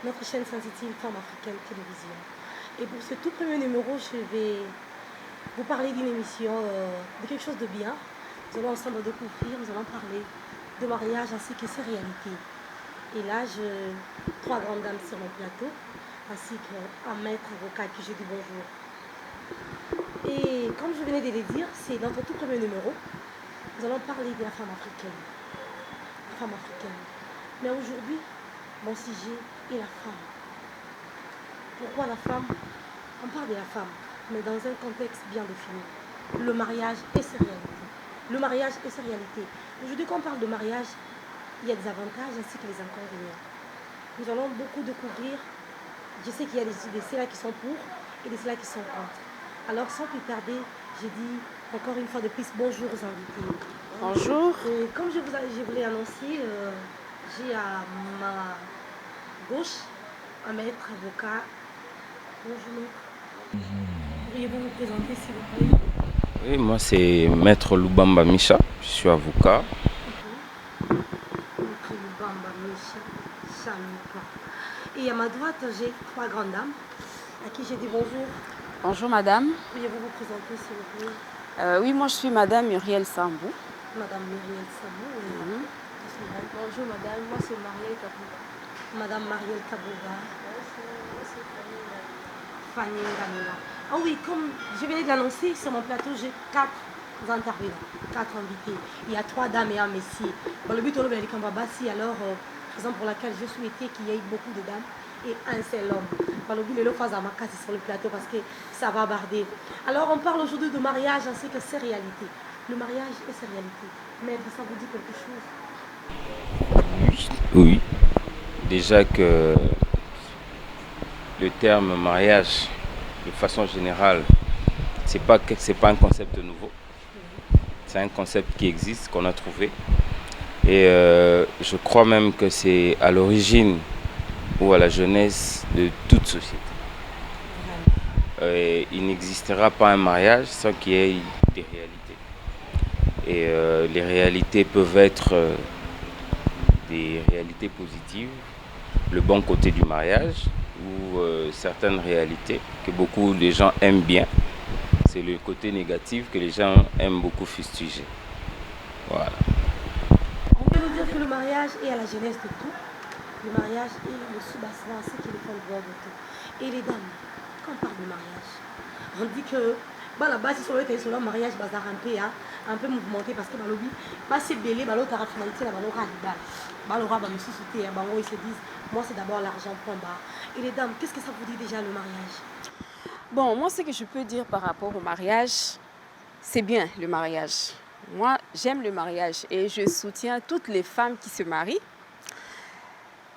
notre chaîne sensitive Femme Africaine Télévision. Et pour ce tout premier numéro, je vais vous parler d'une émission, de quelque chose de bien. Nous allons ensemble découvrir, nous allons parler de mariage ainsi que ses réalités. Et là, trois grandes dames sur mon plateau, ainsi qu'un maître avocat à qui je dis bonjour. Et comme je venais de le dire, c'est notre tout premier numéro. Nous allons parler de la femme africaine. La femme africaine. Mais aujourd'hui, mon sujet est la femme. Pourquoi la femme? On parle de la femme, mais dans un contexte bien défini. Le mariage et ses réalités. Le mariage et ses réalités. Aujourd'hui, quand on parle de mariage, il y a des avantages ainsi que des inconvénients. Nous allons beaucoup découvrir. Je sais qu'il y a de ceux-là qui sont pour et de ceux-là qui sont contre. Alors, sans plus tarder, je dis encore une fois de plus bonjour aux invités. Bonjour. Et comme je vous l'ai annoncé, j'ai à ma gauche un maître avocat. Bonjour maître. Pourriez-vous vous présenter s'il vous plaît? Oui, moi c'est Maître Lubamba Misha, je suis avocat. Maître Lubamba Misha Chamika. Et à ma droite, j'ai trois grandes dames à qui j'ai dit bonjour. Bonjour madame. Pourriez-vous vous présenter s'il vous plaît? Oui, moi je suis madame Muriel Sambou. Madame Muriel Sambou. Bonjour madame, moi c'est Marielle Kabouba. Madame Marielle Kabouba. Fanny Ngamila. Ah oui, comme je venais de l'annoncer, sur mon plateau, j'ai quatre intervenants, quatre invités. Il y a trois dames et un messier. Dans le but, on va Kambabasi, alors, raison pour laquelle je souhaitais qu'il y ait beaucoup de dames et un seul homme. Dans le but, le phase à ma casse sur le plateau parce que ça va barder. Alors, on parle aujourd'hui de mariage ainsi que ses réalités. Le mariage et ses réalités. Mais ça vous dit quelque chose? Oui. Déjà que le terme mariage, de façon générale, c'est pas un concept nouveau. C'est un concept qui existe, qu'on a trouvé. Et je crois même que c'est à l'origine ou à la jeunesse de toute société. Il n'existera pas un mariage sans qu'il y ait des réalités. Et les réalités peuvent être des réalités positives, le bon côté du mariage, ou certaines réalités que beaucoup de gens aiment bien. C'est le côté négatif que les gens aiment beaucoup fustiger. Voilà. On peut nous dire que le mariage est à la jeunesse de tout. Le mariage est le sous-bassement, ce qui est le fondement de tout. Et les dames, quand on parle de mariage, on dit que la base sur le mariage bazar un peu mouvementé parce que dans le c'est belé, l'autre finalité, ils se disent, moi c'est d'abord l'argent point bas. Et les dames, qu'est-ce que ça vous dit déjà le mariage? Bon, moi ce que je peux dire par rapport au mariage, c'est bien le mariage. Moi j'aime le mariage et je soutiens toutes les femmes qui se marient.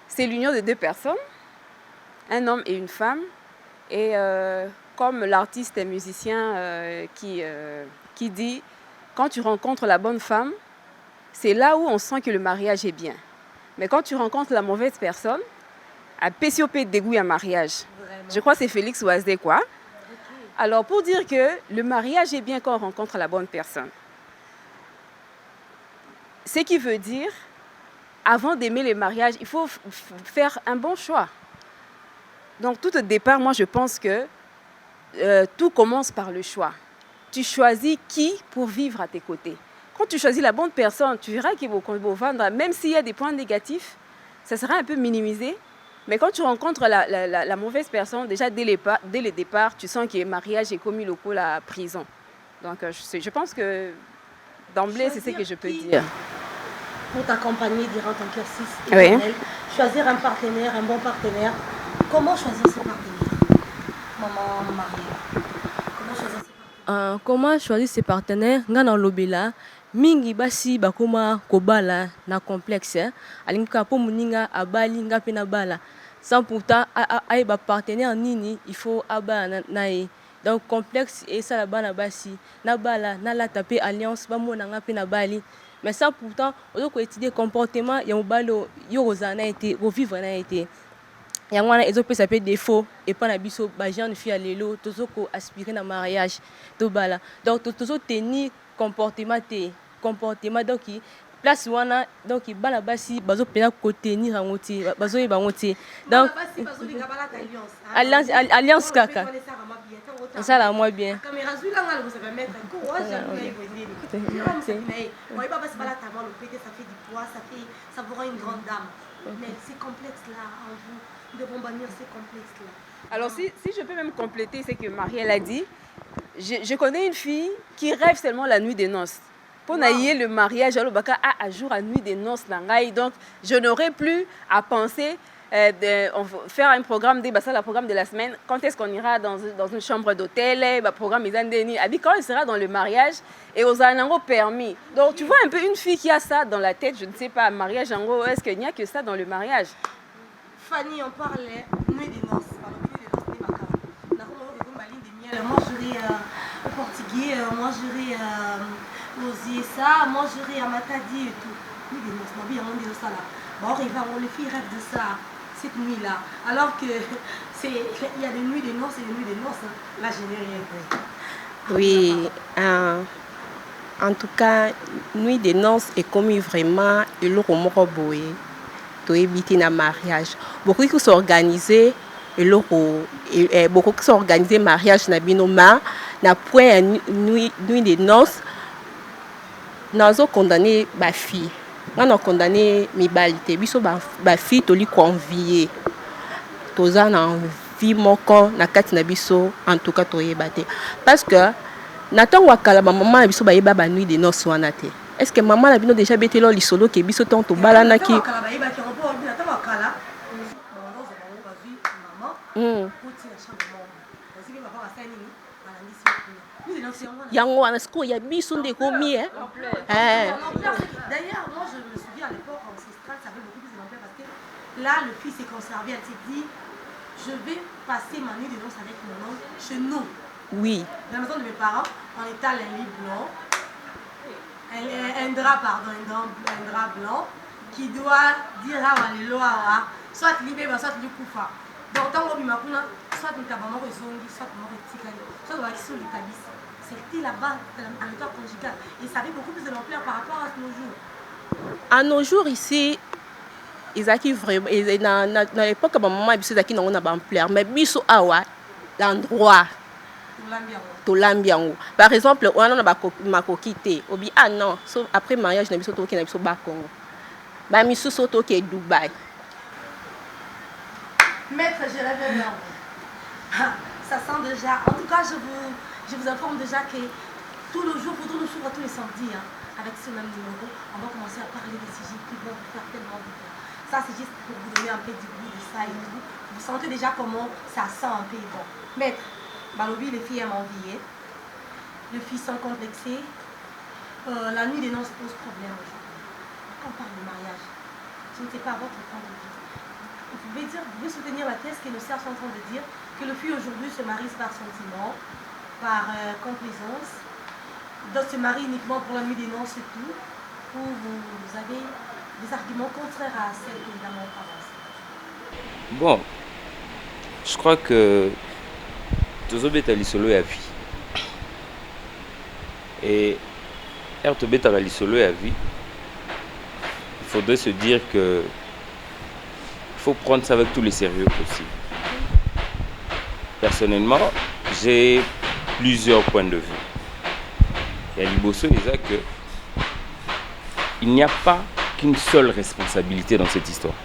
C'est l'union de deux personnes, un homme et une femme. Et comme l'artiste et musicien qui dit, quand tu rencontres la bonne femme, c'est là où on sent que le mariage est bien. Mais quand tu rencontres la mauvaise personne, à PCOP dégoût un mariage. Vraiment? Je crois que c'est Félix Oisdé, quoi. Okay. Alors pour dire que le mariage est bien quand on rencontre la bonne personne. Ce qui veut dire, avant d'aimer le mariage, il faut faire un bon choix. Donc tout au départ, moi je pense que tout commence par le choix. Tu choisis qui pour vivre à tes côtés. Quand tu choisis la bonne personne, tu verras qu'il va vendre, même s'il y a des points négatifs, ça sera un peu minimisé. Mais quand tu rencontres la mauvaise personne, déjà dès le départ, tu sens que le mariage est commis au la prison. Donc je pense que d'emblée, c'est ce que je peux dire. Pour t'accompagner durant ton cursus éternel, choisir un partenaire, un bon partenaire. Comment choisir ce partenaire? Maman Marie, comment choisir ses partenaires? Ngana lobela mingi basi bakoma kobala na complexe alinga po muninga abali nga pe na bala sans pourtant ay ba partenaire nini il faut abana nae donc complexe et ça la bana basi na bala na la taper alliance ba mona nga pe na bali mais sans pourtant on doit étudier comportement ya mobalo yo rozana été revivre na été. Et moi, ils ont pris ça peut défaut et pas la biso ba jeune fille à l'élo toujours ko aspirer na mariage to bala donc toujours tenir comportement donc place wana donc bana basi bazopena kotenir yango te bazoyeba yango te donc alliance kaka esala mwa bien ça vous rend une grande dame. Mais ces complexes-là, en vous, nous devons bannir ces complexes-là. Alors, si je peux même compléter ce que Marielle a dit, je connais une fille qui rêve seulement la nuit des noces. Pour naïer le mariage, à jour à nuit des noces, donc je n'aurai plus à penser faire un programme le programme de la semaine. Quand est-ce qu'on ira dans une chambre d'hôtel, programme quand il sera dans le mariage et aux anango permis. Donc tu vois un peu une fille qui a ça dans la tête, je ne sais pas, mariage ango, est-ce qu'il n'y a que ça dans le mariage? Fanny, on parlait nuit des noces. Moi j'irai au Portugais, moi j'irai aux ISA, moi j'irai à Matadi et tout. Nuit des noces, ma vie, on dit ça là. Bon, les filles rêvent de ça cette nuit-là. Alors que il y a des nuits des noces et des nuits des noces. Hein. Là, je n'ai rien fait. Oui, en tout cas, nuit des noces est comme vraiment le romoroboé to éviter un mariage. Beaucoup qui sont organisés beaucoup qui sont organisés mariage na binoma na point nuit des noces. Nous avons condamné ma fille. On a condamné mes balités. Ma fille toli convié. Toza na vie moko na kati na biso en tout cas toyebate. Parce que Nathan wakala maman na biso ba yeba ba nuit de noces wana te. Est-ce que maman na bino déjà bete lo lisolo ke biso ton to balana ki yango wana siko ya biso ndeko mi D'ailleurs, moi je me souviens à l'époque ancestrale, ça avait beaucoup plus de l'ampleur parce que là, le fils est conservé. Elle s'est dit, je vais passer ma nuit de noces avec mon oncle chez nous. Oui. Dans la maison de mes parents, on étale un lit blanc, un drap blanc qui doit dire soit libé, soit libé. Donc, tant que soit nous avons soit nous avons c'était là-bas, à l'état conjugal. Et ça avait beaucoup plus de l'ampleur par rapport à nos jours. À nos jours ici, ils ont vraiment, dans l'époque, ma maman a dit qu'ils ont ampleur. Mais biso awa, l'endroit, Tolambiango. Par exemple, on a ma coquille. On dit ah non, après mariage, on a biso toki na biso Bakongo. Ba miso soto qui est Dubaï. Maître, je rêve là. Ça sent déjà. En tout cas, je vous informe déjà que tous les jours, tous les samedis, hein, avec ce même numéro, on va commencer à parler des sujets qui vont vous faire tellement de bien. Ça, c'est juste pour vous donner un peu du goût de ça et tout. Vous sentez déjà comment ça sent un peu bon. Maître, Balobi, les filles aiment envier. Les filles sont complexées. La nuit des noces pose problème aujourd'hui. Quand on parle de mariage, je ne sais pas votre point de vue. Vous pouvez soutenir la thèse que nos sœurs sont en train de dire que le fille aujourd'hui se marie par sentiment, par complaisance, donc se marie uniquement pour la nuit des noces et tout, où vous avez des arguments contraires à celles que les dames ont avancées. Bon, je crois que Tozobeta Lisolo est à vie. Et Ertobeta Lisolo est à vie. Il faudrait se dire que il faut prendre ça avec tous les sérieux possibles. Personnellement, j'ai plusieurs points de vue. Et à Liboso, il disait que il n'y a pas qu'une seule responsabilité dans cette histoire.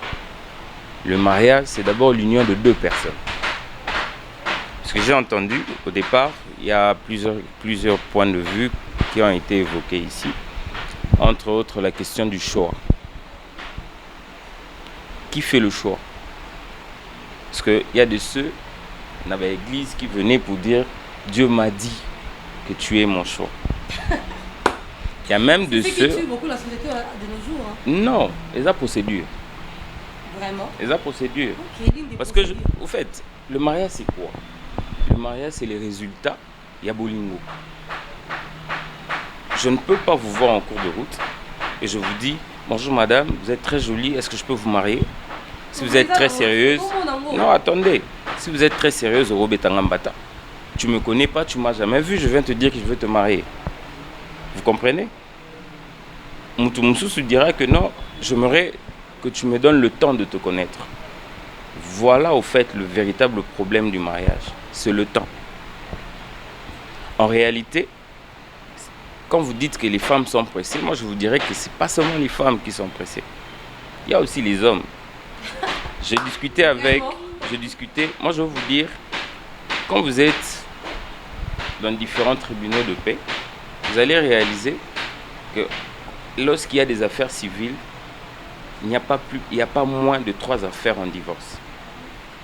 Le mariage, c'est d'abord l'union de deux personnes. Ce que j'ai entendu au départ, il y a plusieurs points de vue qui ont été évoqués ici. Entre autres, la question du choix. Qui fait le choix? Parce qu'il y a de ceux dans l'église qui venaient pour dire Dieu m'a dit que tu es mon choix. Il y a même de ceux. C'est qui tue beaucoup la société de nos jours. Hein. Non, les a procédures. Vraiment? Les a procédures. Okay, parce que, au fait, le mariage c'est quoi? Le mariage c'est les résultats. Il y a Bolingo. Je ne peux pas vous voir en cours de route et je vous dis bonjour madame, vous êtes très jolie, est-ce que je peux vous marier? Si vous êtes très sérieuse, non attendez, si vous êtes très sérieuse, Robetangambata, tu me connais pas, tu m'as jamais vu, je viens te dire que je veux te marier. Vous comprenez? Mutumussu dira que non, j'aimerais que tu me donnes le temps de te connaître. Voilà au fait le véritable problème du mariage, c'est le temps. En réalité, quand vous dites que les femmes sont pressées, moi je vous dirais que ce n'est pas seulement les femmes qui sont pressées. Il y a aussi les hommes. J'ai discuté, moi je vais vous dire, quand vous êtes dans différents tribunaux de paix, vous allez réaliser que lorsqu'il y a des affaires civiles, il n'y a pas moins de 3 affaires en divorce.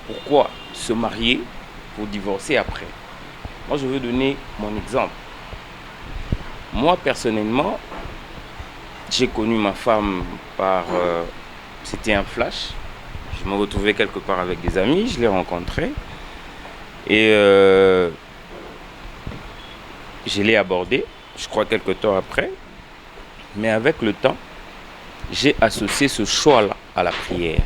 Pourquoi se marier pour divorcer après? Moi, je veux donner mon exemple. Moi, personnellement, j'ai connu ma femme par... c'était un flash. Je me retrouvais quelque part avec des amis, je l'ai rencontrée. Et je l'ai abordée, je crois quelques temps après. Mais avec le temps, j'ai associé ce choix-là à la prière.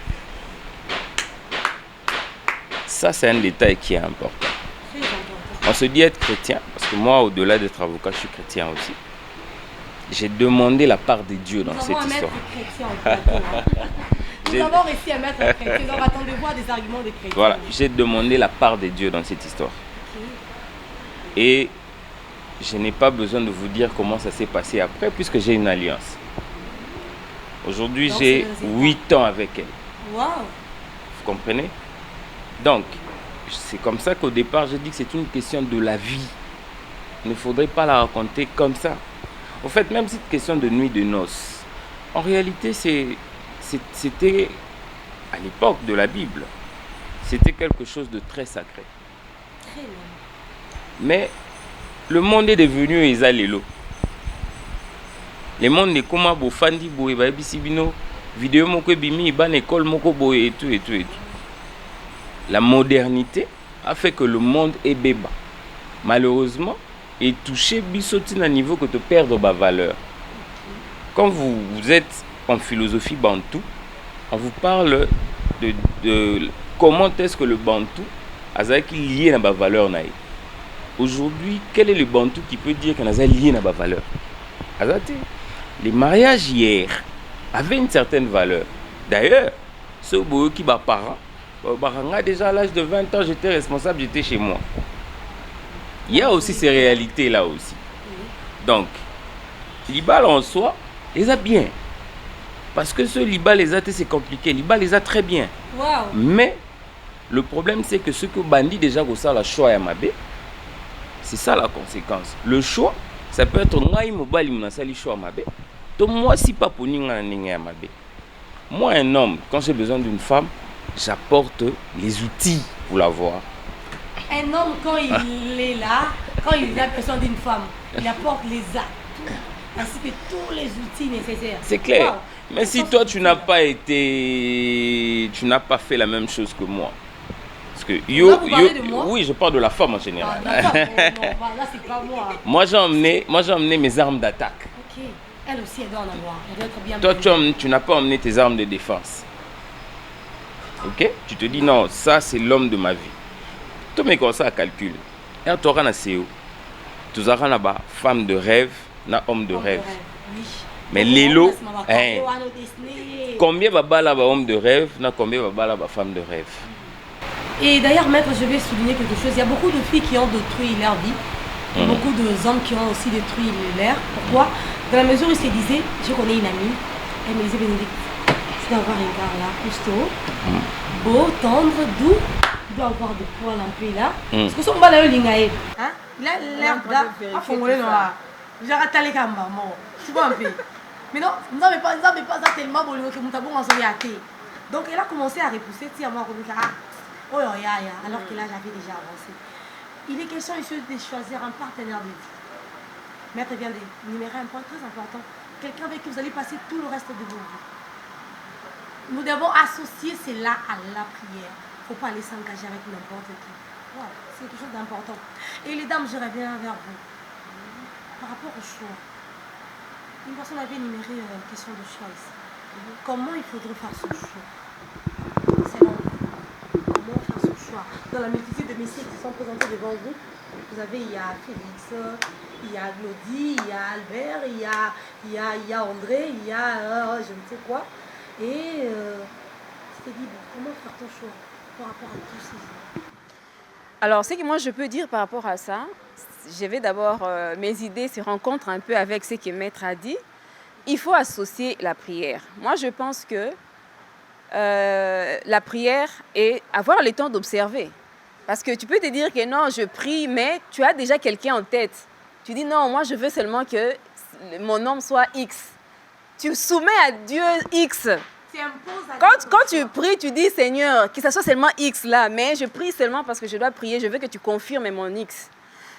Ça, c'est un détail qui est important. On se dit être chrétien, parce que moi, au-delà d'être avocat, je suis chrétien aussi. J'ai demandé la part de Dieu dans cette histoire. Nous avons réussi à mettre un chrétien, donc attendez voir des arguments des chrétiens. Voilà, j'ai demandé la part de Dieu dans cette histoire. Et je n'ai pas besoin de vous dire comment ça s'est passé après, puisque j'ai une alliance. Aujourd'hui, j'ai 8 ans avec elle. Wow. Vous comprenez? Donc, c'est comme ça qu'au départ, j'ai dit que c'est une question de la vie. Il ne faudrait pas la raconter comme ça. En fait, même cette question de nuit de noces, en réalité, c'était, à l'époque de la Bible, c'était quelque chose de très sacré. Très bien. Mais le monde est devenu Ezalelo. Le monde est comme un fandi boy, vidéo moko bimi, ban école moko boy et tout et tout et tout. La modernité a fait que le monde est béba. Malheureusement, est touché bisotine à niveau que tu perds ma valeur. Quand vous êtes en philosophie bantou, on vous parle de comment est-ce que le bantou a lié à ma valeur. Aujourd'hui, quel est le bantou qui peut dire qu'on a lié à ma valeur? Les mariages hier avaient une certaine valeur. D'ailleurs, ceux qui sont parents, déjà à l'âge de 20 ans, j'étais responsable, j'étais chez moi. Il y a aussi ces réalités-là aussi. Donc, l'IBAL en soi, les a bien. Parce que ce l'IBAL les a, c'est compliqué. L'IBAL les a très bien. Wow. Mais, le problème, c'est que ce que Bandi déjà que ça, la choix à Mabé, c'est ça la conséquence. Le choix, ça peut être choix à Mabé. Donc, moi, si pas pour Mabé. Moi, un homme, quand j'ai besoin d'une femme, j'apporte les outils pour l'avoir. Un homme, quand il est là, quand il a besoin d'une femme, il apporte les atouts, ainsi que tous les outils nécessaires. C'est clair. Wow. Mais si toi, tu n'as pas fait la même chose que moi. Parce que de moi? Oui, je parle de la femme en général. Ah, non, là, c'est pas moi. Moi, j'ai emmené mes armes d'attaque. Ok. Elle aussi, elle doit en avoir. Elle doit être bien. Toi, tu n'as pas emmené tes armes de défense. Ok? Tu te dis, non, ça, c'est l'homme de ma vie. Tout mais comme ça, calcul. Et tu auras un CEO. Tu auras une femme de rêve, un homme de rêve. Oui. Mais l'élo, combien va bala homme de rêve, combien va bala femme de rêve. Et d'ailleurs, maître, je vais souligner quelque chose. Il y a beaucoup de filles qui ont détruit leur vie. Beaucoup d'hommes qui ont aussi détruit leur. Pourquoi? Dans la mesure où ils se disaient, je connais une amie, elle me disait, Bénédicte, tu dois avoir un gars là, costaud, beau, tendre, doux. Il doit avoir des poils un peu là. Parce que son bal est lingaé. Il a l'air d'affoncer là. J'ai raté les gambas, tu vois un peu. Mais non, mais pas ça tellement bon que mon tabou en s'en est. Donc elle a commencé à repousser, tu sais, à moi, alors que là j'avais déjà avancé. Il est question ici de choisir un partenaire de vie. Maître vient d'énumérer un point très important. Quelqu'un avec qui vous allez passer tout le reste de vos vies. Nous devons associer cela à la prière. Il ne faut pas aller s'engager avec n'importe qui. Wow, c'est quelque chose d'important. Et les dames, je reviens vers vous. Par rapport au choix, une personne avait énuméré une question de choix ici. Comment il faudrait faire ce choix? Selon vous, comment faire ce choix? Dans la multitude de messieurs qui sont présentés devant vous, il y a Félix, il y a Claudie, il y a Albert, il y a André, il y a je ne sais quoi. Et je t'ai dit, bon, comment faire ton choix par rapport à tous ces... Alors, ce que moi je peux dire par rapport à ça, je vais d'abord, mes idées se rencontrent un peu avec ce que Maître a dit. Il faut associer la prière. Moi, je pense que la prière et avoir le temps d'observer. Parce que tu peux te dire que non, je prie, mais tu as déjà quelqu'un en tête. Tu dis non, moi je veux seulement que mon nom soit X. Tu soumets à Dieu X. Quand tu pries, tu dis Seigneur, que ce soit seulement X là, mais je prie seulement parce que je dois prier, je veux que tu confirmes mon X.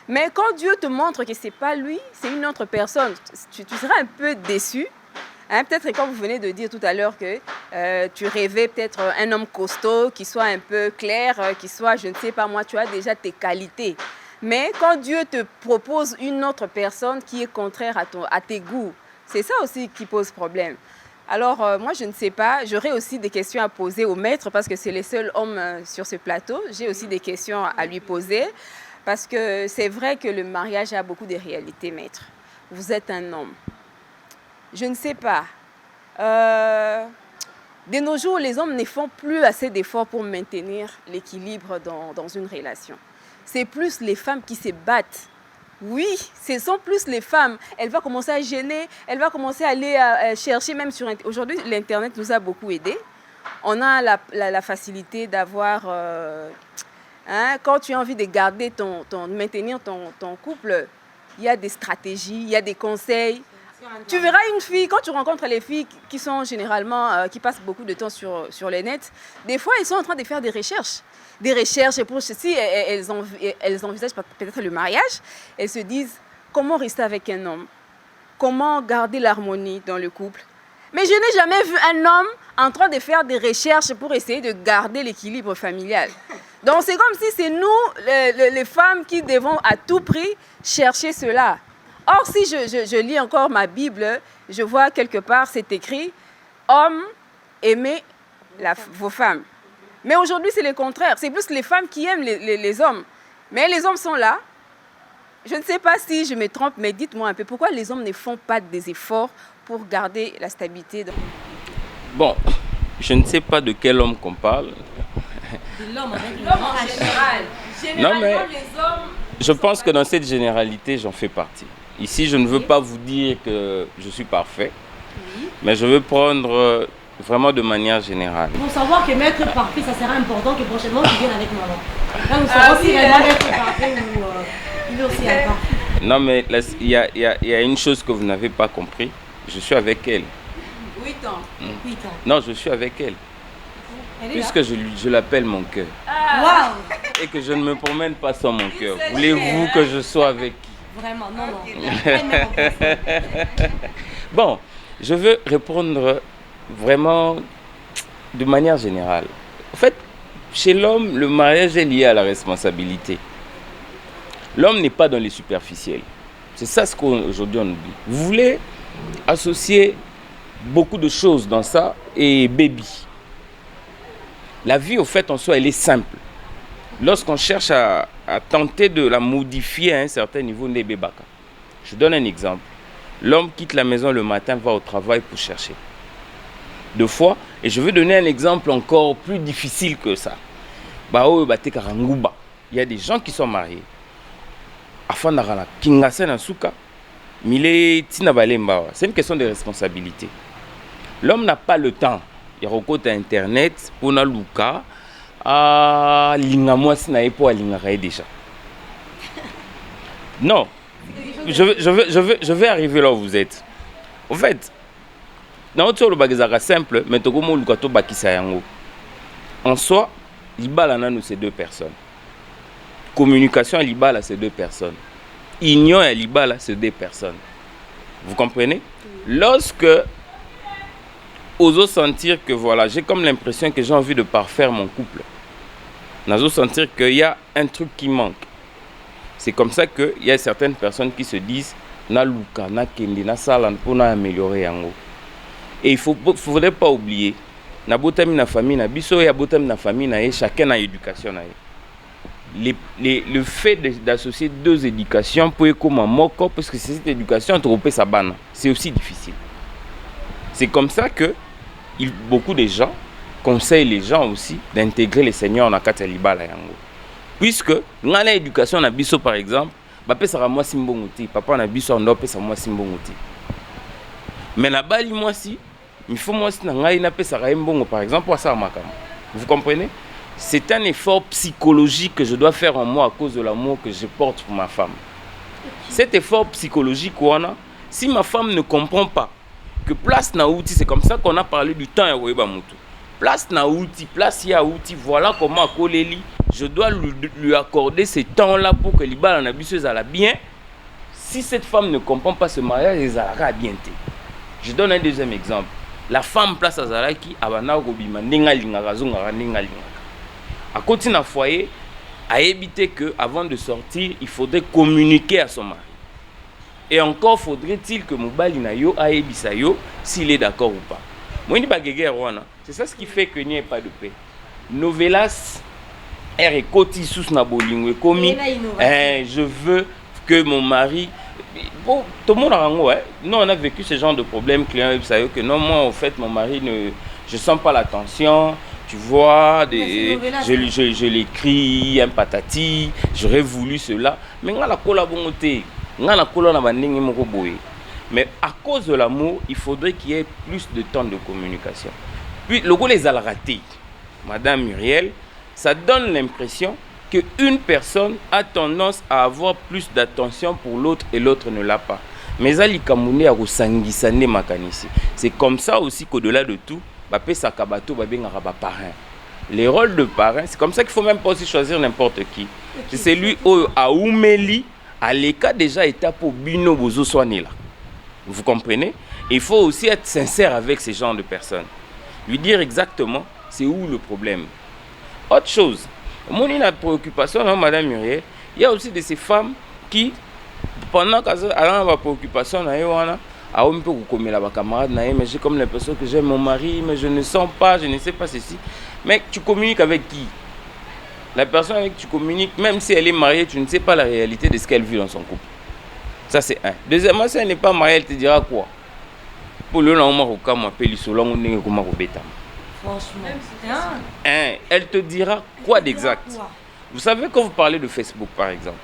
Mais quand Dieu te montre que ce n'est pas lui, c'est une autre personne, tu seras un peu déçu. Hein, peut-être comme vous venez de dire tout à l'heure que tu rêvais peut-être un homme costaud, qui soit un peu clair, qui soit, je ne sais pas moi, tu as déjà tes qualités. Mais quand Dieu te propose une autre personne qui est contraire à tes goûts, c'est ça aussi qui pose problème. Alors moi je ne sais pas, j'aurais aussi des questions à poser au maître parce que c'est le seul homme sur ce plateau. J'ai aussi des questions à lui poser parce que c'est vrai que le mariage a beaucoup de réalités, maître. Vous êtes un homme. Je ne sais pas. De nos jours, les hommes ne font plus assez d'efforts pour maintenir l'équilibre dans une relation. C'est plus les femmes qui se battent. Oui, ce sont plus les femmes. Elle va commencer à gêner, elle va commencer à aller chercher même sur... Aujourd'hui, l'Internet nous a beaucoup aidés. On a la facilité d'avoir... quand tu as envie de garder maintenir ton couple, il y a des stratégies, il y a des conseils. Tu verras une fille, quand tu rencontres les filles qui sont généralement, qui passent beaucoup de temps sur le net, des fois, elles sont en train de faire des recherches. Des recherches pour si elles envisagent peut-être le mariage, elles se disent comment rester avec un homme, comment garder l'harmonie dans le couple. Mais je n'ai jamais vu un homme en train de faire des recherches pour essayer de garder l'équilibre familial. Donc c'est comme si c'est nous, les femmes, qui devons à tout prix chercher cela. Or, si je lis encore ma Bible, je vois quelque part, c'est écrit « Hommes, aimez vos femmes ». Mais aujourd'hui, c'est le contraire. C'est plus les femmes qui aiment les hommes. Mais les hommes sont là. Je ne sais pas si je me trompe, mais dites-moi un peu, pourquoi les hommes ne font pas des efforts pour garder la stabilité Bon, je ne sais pas de quel homme qu'on parle. De l'homme en général. Non, mais les hommes... je pense que dans cette généralité, j'en fais partie. Ici, je ne veux pas vous dire que je suis parfait, mais je veux prendre vraiment de manière générale. Pour savoir que maître parfait, ça sera important que prochainement tu viennes avec maman. Là, nous saurons si vraiment maître parfait ou il est aussi imparfait. Non, mais il y a une chose que vous n'avez pas compris. Je suis avec elle. 8 ans. 8 ans. Non, je suis avec elle. Puisque je l'appelle mon cœur. Waouh! Et que je ne me promène pas sans mon cœur. Voulez-vous que je sois avec qui? Vraiment, non. Bon, je veux répondre vraiment de manière générale. En fait, chez l'homme, le mariage est lié à la responsabilité. L'homme n'est pas dans les superficiels. C'est ça ce qu'aujourd'hui on oublie. Vous voulez associer beaucoup de choses dans ça et baby. La vie, au fait, en soi, elle est simple. Lorsqu'on cherche à tenter de la modifier à un certain niveau, nebebaka. Je donne un exemple. L'homme quitte la maison le matin, va au travail pour chercher. 2 fois, et je vais donner un exemple encore plus difficile que ça. Il y a des gens qui sont mariés. C'est une question de responsabilité. L'homme n'a pas le temps. Il y a recours à Internet pour na luka. Déjà. Non, je vais arriver là où vous êtes. En fait, dans notre bagazara simple, mais en soi, l'ibala nous c'est 2 personnes. Communication à l'ibala c'est 2 personnes. Union à l'ibala c'est 2 personnes. Vous comprenez? Lorsque osons sentir que voilà, j'ai comme l'impression que j'ai envie de parfaire mon couple. Nous sentir qu'il y a un truc qui manque. C'est comme ça qu'il y a certaines personnes qui se disent na luka, na kende, na salan pour améliorer yango. Et il ne faudrait pas oublier, na botami na famille na biso ya botami na famille na chacun a éducation na. le fait d'associer deux éducations peut être comme un moko, parce que cette éducation trompée sa banne, c'est aussi difficile. C'est comme ça que beaucoup de gens conseillent les gens aussi d'intégrer les seigneurs dans la libala yango. Puisque dans l'éducation na biso par exemple, papa sera moi simbonguti, papa na biso ndope sa moi simbonguti. Mais la bali moi si, il faut moi si na ngai na pesa ra mbongo par exemple pour ça makam. Vous comprenez? C'est un effort psychologique que je dois faire en moi à cause de l'amour que je porte pour ma femme. Cet effort psychologique, si ma femme ne comprend pas que place na outil, c'est comme ça qu'on a parlé du temps, place na outil, place ya outil, voilà comment je dois lui accorder ce temps-là pour que l'ibala na bisseuse a bien. Si cette femme ne comprend pas ce mariage, elle a bien. Je donne un deuxième exemple. La femme place à Zalaki, abana robima, nengalinga razonga, nengalinga. À côté d'un foyer, à éviter que, avant de sortir, il faudrait communiquer à son mari. Et encore faudrait-il que Moubali Nayo a Ebisayo s'il est d'accord ou pas. C'est ça ce qui fait qu'il n'y ait pas de paix. Novelas, je veux que mon mari. Bon, tout le monde a nous on a vécu ce genre de problème client que non, moi en fait mon mari je sens pas la tension. Tu vois, je l'écris, un patati, j'aurais voulu cela. Mais mais à cause de l'amour, il faudrait qu'il y ait plus de temps de communication. Puis, le goût les a ratés, Madame Muriel, ça donne l'impression qu'une personne a tendance à avoir plus d'attention pour l'autre et l'autre ne l'a pas. Mais c'est comme ça aussi qu'au-delà de tout, les rôles de parrain, c'est comme ça qu'il ne faut même pas aussi choisir n'importe qui. C'est celui à Oumeli, à l'écart déjà étape au bino bozo soigné là. Vous comprenez? Il faut aussi être sincère avec ces genres de personnes. Lui dire exactement c'est où le problème. Autre chose, mon la préoccupation, hein, Madame Muriel, il y a aussi de ces femmes qui, pendant qu'elles ont la préoccupation, on peut comme la camarade, mais j'ai comme l'impression que j'aime mon mari, mais je ne sens pas, je ne sais pas ceci. Mais tu communiques avec qui? La personne avec qui tu communiques, même si elle est mariée, tu ne sais pas la réalité de ce qu'elle vit dans son couple. Ça c'est un. Deuxièmement, si elle n'est pas mariée, elle te dira quoi? Pour le lendemain, franchement, elle te dira quoi d'exact? Vous savez quand vous parlez de Facebook par exemple.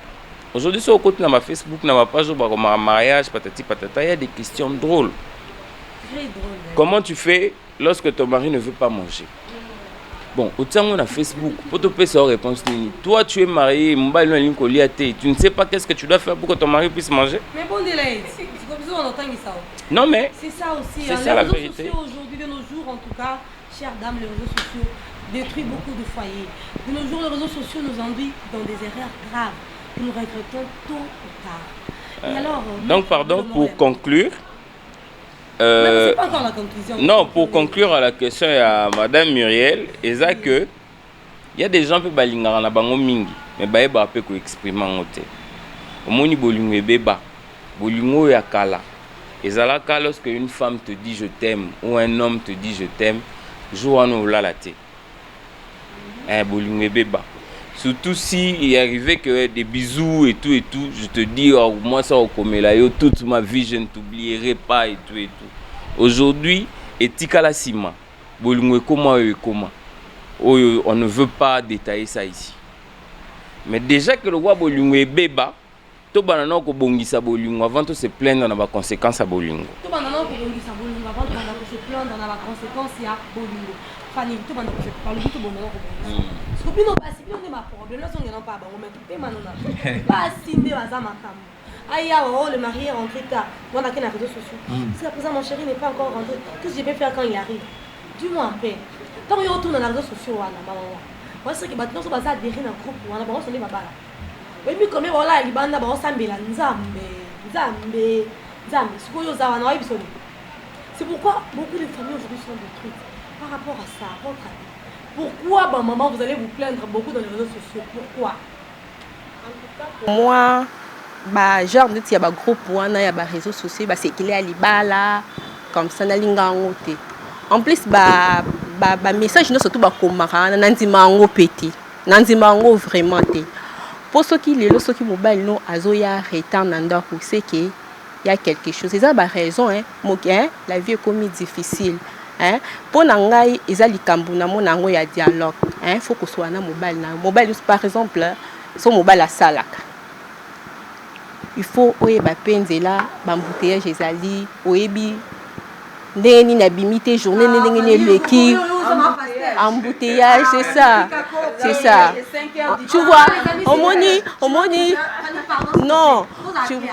Aujourd'hui, sur le côté de ma Facebook, dans ma page, ma mariage, patati patata, il y a des questions drôles. Très drôles. Comment tu fais lorsque ton mari ne veut pas manger? Bon, autant on a Facebook, pour te payer sa réponse. Toi, tu es marié, tu ne sais pas qu'est-ce que tu dois faire pour que ton mari puisse manger? Mais bon délai, c'est comme ça on entend ça. Non mais c'est ça aussi. C'est ça la vérité. Aujourd'hui, de nos jours, en tout cas, chères dames, les réseaux sociaux détruisent beaucoup de foyers. De nos jours, les réseaux sociaux nous enduisent dans des erreurs graves. Nous regrettons tôt ou tard. Et alors, donc, pardon, pour conclure. C'est pas encore la conclusion. Non, pour conclure à la question à Madame Muriel, c'est que il y a des gens qui peuvent balinga na bango mingi, mais ba peut ko exprimer en côté. Omoni bolingo ebeba, bolingo ya kala. Ezalaka lorsque une femme te dit je t'aime ou un homme te dit je t'aime, jour en la la té. Bolingo ebeba. Surtout si il est arrivé que des bisous et tout, je te dis, oh, moi ça au komela yo, toute ma vie je ne t'oublierai pas et tout. Aujourd'hui, etika la sima, bolingwe comment. On ne veut pas détailler ça ici. Mais déjà que le roi bolingwe beba, to banana ko bongisa bolingo avant de se plaindre dans les conséquences à bolingo. To banana ko bongisa bolingo avant de se plaindre dans les conséquences à bolingo. Fanny, to banana ko se parle tout bon ko bongisa. Parce que basi on est ma problème, là on est pas bon, mais tout est manona. Pas sindé bazama kam. Aïe, le mari est rentré tard. Moi, on a qu'un réseau social. Si à présent mon chéri n'est pas encore rentré, qu'est-ce que je vais faire quand il arrive? Dis-moi en paix. Tant qu'il retourne dans les réseaux sociaux, moi, c'est que maintenant, on va adhérer dans le groupe. On a besoin de se battre. Et puis, comme voilà, il va y avoir un c'est pourquoi beaucoup de familles aujourd'hui sont détruites. Par rapport à ça, votre avis. Pourquoi, maman, vous allez vous plaindre beaucoup dans les réseaux sociaux? Pourquoi? Pour moi, genre il y a un groupe il y a des réseaux sociaux, c'est qu'il est à l'ibala comme ça na linga ngote. En plus message nous surtout ba komara na ndima ngo petit. Na ndima ngo vraiment té. Pour ceux qui lelo ceux qui mobile non azoya retard nanda ko c'est que il y a quelque chose. C'est ça la raison hein. La vie est comme difficile. Hein? Pour nangai ezali kambu na mo nango ya dialogue. Hein? Faut que soit na mobile na. Mobile par exemple, son mobile à salaka. Il faut oyeba penzela bambouteillage ezali oyebi ndeni na bimité journée ndenge leki embouteillage c'est ça tu vois homoni non tu non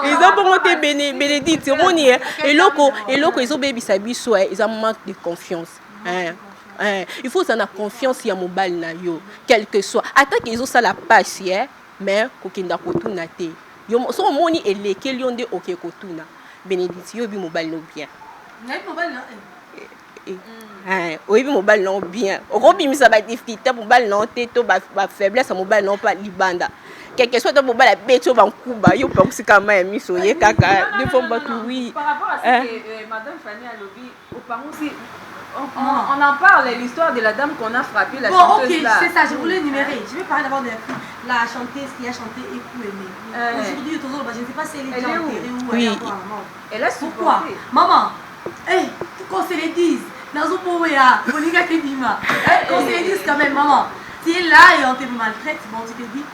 ils ont pas monté bénédicte homoni eloko ils ont baby sabiso ils ont manque de confiance hein. Il faut avoir confiance dans mobile na yo quel que soit attends qu'ils ont ça la passe mais kokinda kotuna te yo so moni eleke lionde oke kotuna bénédicte yo bi mobile no bien oui mobile non bien okobi misa ba difficulté mobile non te to ba faiblesse mobile non pas libanda quel que soit ton mobile beto ba nkuba yo pa kusika ma miso ye kaka de fois ba oui par rapport à ce que madame Fanny a lobby au parents aussi on en parle, l'histoire de la dame qu'on a frappée, la chanteuse ok, c'est ça, je voulais énumérer. Je vais parler d'abord de la chanteuse qui a chanté Écoute Aimé. Aujourd'hui, je ne sais pas si elle est déjà enterrée ou elle est encore à la mort. Elle a pourquoi maman, qu'on se le dise, dans un pauvre ya, qu'on y a que bima. Qu'on se le dise quand même, maman. Tu es là et on te maltraite, bon, tu te dis.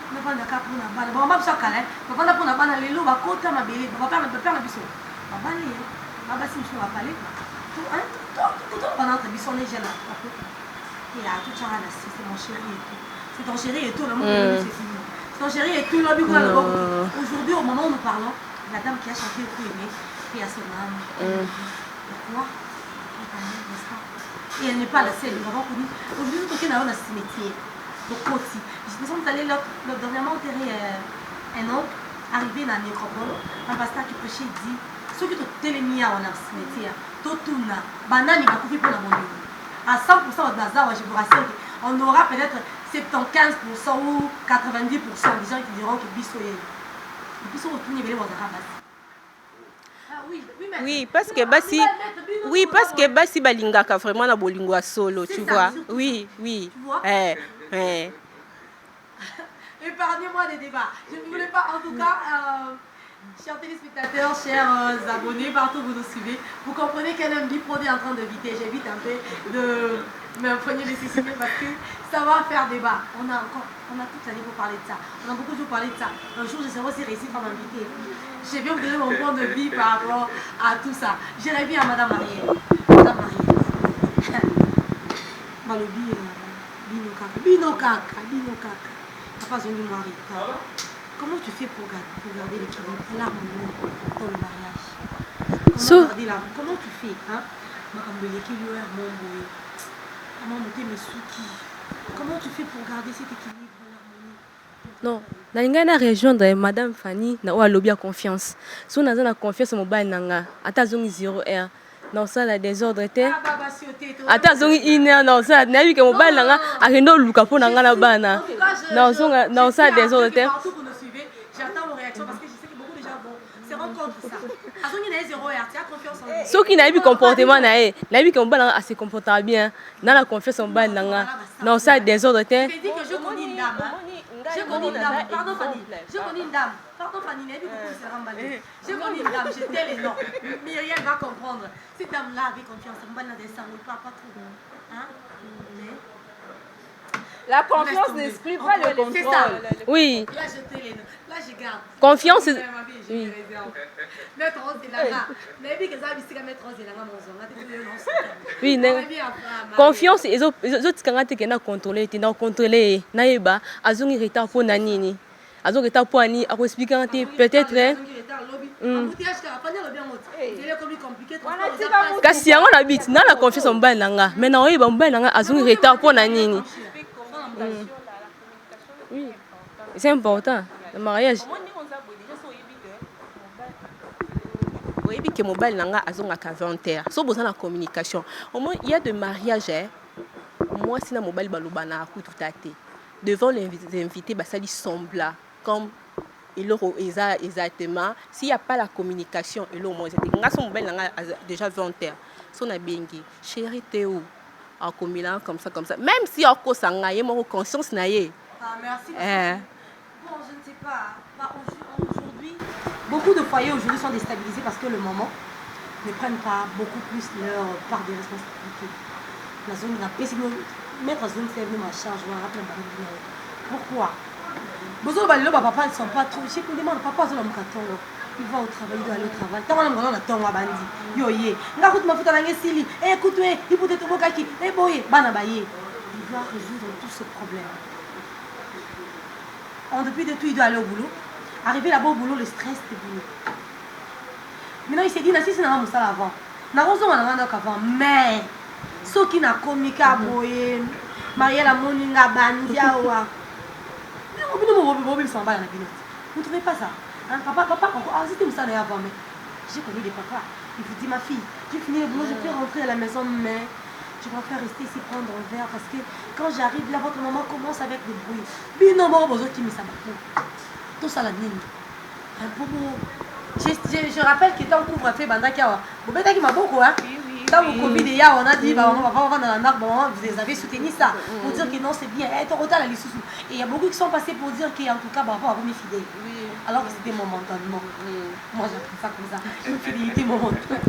On va prendre pour la balle. Bon, on va faire câlin. On va prendre la balle, les lots, on va compter ma belle. On va faire la bisou. On va aller. On va passer une chose à parler. Pendant que tu es jeune, et là, tout ça, c'est mon chéri et tout. C'est ton chéri et tout, le monde c'est fini. C'est ton chéri et tout, aujourd'hui, au moment où nous parlons, la dame qui a chanté au aimé, et à son âme. Pourquoi? Et elle n'est pas la seule, nous avons connu. Aujourd'hui, nous sommes dans un cimetière. Donc, aussi. Nous sommes allés dernièrement enterrer un oncle, arrivé dans la nécropole, un pasteur qui prêchait dit ceux qui ont télémis à un cimetière, Totuna, Banani va couper pour la monnaie. À 100% de Nazar, je vous rassure, on aura peut-être 75% ou 90% des gens qui diront que Bissoye. Et puis, si on retourne, ils vont oui, parce que Bassi Balingaka vraiment na bolingwa solo, tu vois. Oui. Tu vois? Épargnez-moi des débats. Je ne voulais pas, en tout cas, chers téléspectateurs, chers abonnés, partout où vous nous suivez, vous comprenez quel bipro est en train de viter. J'évite un peu de m'imprégner des cécité parce que ça va faire débat. On a toute l'année pour parler de ça. On a beaucoup de jours parler de ça. Un jour, je serai aussi réussi par m'inviter. Je vais vous donner mon point de vue par rapport à tout ça. J'irai bien à Madame Marielle. Madame Marielle. Bino Kaka. Papa Zoni Mari. Comment tu fais pour garder l'équilibre, l'harmonie dans le mariage? Comment tu fais Comment tu fais pour garder cet équilibre, l'harmonie? Non, nalinga na rejoindre madame Fanny na wa lobby à confiance. Si on a la confiance au mobile nanga, ata zongi 0R. Non, ça la désordre était. Ata zongi ina non ça na bi ke mobile nanga akendo luka po nanga na bana. Non, ça désordre était. J'attends vos réactions parce que je sais que beaucoup de gens vont se rendre compte de ça. Ce qui n'a pas comportement, n'a pas qu'on a se comporter bien, n'a la confiance en bas, non ça désordre. Je dis que je connais une dame. Pardon Fanny, je connais une dame, je t'ai les noms. Myriel va comprendre. Cette dame-là avait confiance en bas, des sangs, pas trop. Hein? La confiance n'exclut pas le contrôle. Oui. Là, je garde. Confiance. Oui. Oui, confiance les autres quand tu as contrôlé, tu as contrôlé, naïba, azungi retard pour nanini. Azungi retard pour ani, à expliquer peut-être. Kasi on habite, na la confiance en bas nanga. Maintenant on bas nanga azungi retard pour nanini. Oui. C'est important le mariage. Oui, que mobile nanga azonga ka 20h. So besoin de communication. Au moins il y a de mariage moi si na mobile balobana ku tout até. Devant les invités basali sembla comme et exactement s'il n'y a pas la communication et l'eau moi son mobile déjà 20h son a bengi chérie t'es où en communiquant comme ça même si en cause ça ngaye mon conscience naie merci bon je ne sais pas aujourd'hui beaucoup de foyers aujourd'hui sont déstabilisés parce que le moment ne prennent pas beaucoup plus leur part des responsabilités la zone mettre la zone c'est ma charge pourquoi besoin de papa ne sont pas trop je me demande papa il va au travail, il doit aller au travail. Tant qu'on a temps à bandi, yo ye. Nga kout ma futa nange sili. Écoute, il peut être bokaki. Boye, bana baye. Il doit résoudre tous ces problèmes. Depuis de tout, il doit aller au boulot. Arriver là-bas au boulot, le stress du boulot. Maintenant, il s'est dit, si c'est dans mon avant. N'a pas besoin avant, mais ceux qui n'a communiqué à boye, Marielle a moninga bandi awa. Vous ne trouvez pas ça? Hein, papa, c'était ça avant, mais j'ai connu des papas. Il vous dit, ma fille, j'ai fini le boulot, je peux rentrer à la maison, mais je préfère rester ici prendre un verre parce que quand j'arrive là, votre maman commence avec des bruits. Binomo, besoin qui me s'abat. Tout ça la mine. Un peu je rappelle que tant qu'on fait Bandakiawa, vous qui m'a beaucoup, hein? Dans le Covid, on a dit, vous les avez soutenu ça, pour dire que non, c'est bien. Et il y a beaucoup qui sont passés pour dire qu'en tout cas, papa a remis fidèle. Alors que c'était momentanément. Moi, j'ai appris ça comme ça. Une fidélité momentanément.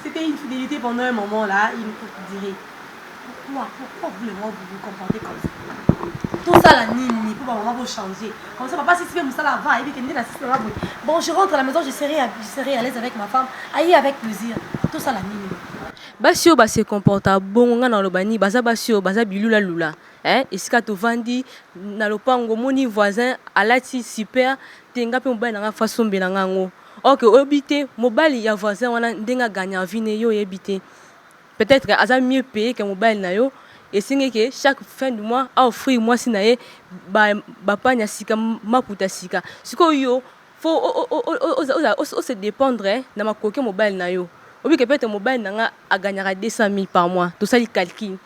C'était une fidélité pendant un moment là. Il me dirait, pourquoi vous vous comportez comme ça? Tout ça, la nini, pour maman vous changer. Comme ça, papa, si tu fais ça là, va, il dit que bon, je rentre à la maison, je serai à l'aise avec ma femme. Aïe, avec plaisir. Tout ça, la nini. Basio se comporta bon ngana lobani baza basio baza bilula lula esika to vandi na lopango moni voisin alati super tenga pe mobali nga façon belanga ngo OK obité mobali ya voisin wana ndenga gagner vie yo ebité peut-être aza mieux payé que mobali na yo et singe que chaque fin du mois a offrir moi sinaye ba panya sika maputa sika siko yo faut se dépendre na makoke mobali na yo. Obi que peut-être mobile nanga a gagnera 200 000 par mois. Tout ça il calcule.